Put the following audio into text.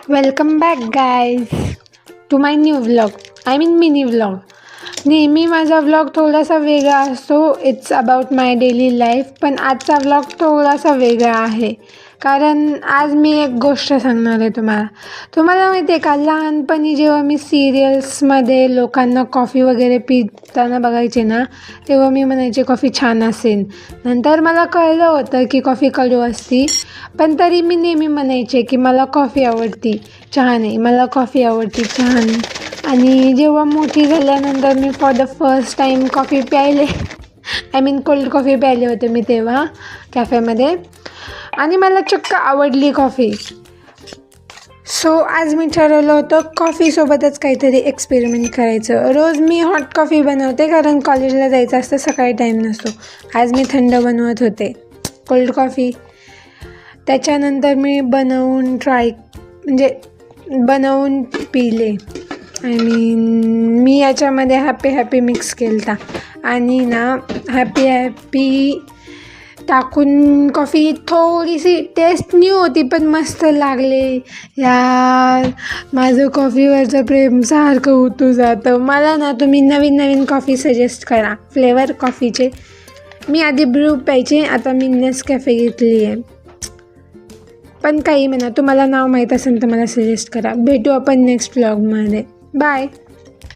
Welcome back guys to my new vlog I mean mini vlog. नेहमी माझा vlog थोडासा वेगळा असतो. It's about my daily life. पण आजचा व्लॉग थोडासा वेगळा आहे कारण आज मी एक गोष्ट सांगणार आहे तुम्हाला माहिती आहे का, लहानपणी जेव्हा मी सिरियल्समध्ये लोकांना कॉफी वगैरे पिताना बघायचे ना, तेव्हा मी म्हणायचे कॉफी छान असेल. नंतर मला कळलं होतं की कॉफी कडू असती, पण तरी मी नेहमी म्हणायचे की मला कॉफी आवडती, चहा नाही, मला कॉफी आवडती, चहा नाही. आणि जेव्हा मोठी झाल्यानंतर मी for the first time coffee प्यायले आय मीन कोल्ड कॉफी प्यायले होते मी तेव्हा कॅफेमध्ये, आणि मला चक्क आवडली कॉफी. सो आज मी ठरवलं होतं कॉफीसोबतच काहीतरी एक्सपेरिमेंट करायचं. रोज मी हॉट कॉफी बनवते कारण कॉलेजला जायचं असतं, सकाळी टाईम नसतो. आज मी थंड बनवत होते कोल्ड कॉफी. त्याच्यानंतर मी बनवून पिले. आय मीन मी याच्यामध्ये हॅपी मिक्स केला आणि ना हॅपी टाकून कॉफी थोडीशी टेस्ट न्यू होती पण मस्त लागले. यार माझं कॉफीवरचं प्रेम सारखं होतं जातं. मला ना तुम्ही नवीन कॉफी सजेस्ट करा, फ्लेवर कॉफीचे. मी आधी ब्रू प्यायचे, आता मी नेसकॅफे घेतली आहे. पण काही म्हणा, तुम्हाला नाव माहीत असेल तर मला सजेस्ट करा. भेटू आपण नेक्स्ट व्लॉगमध्ये. बाय.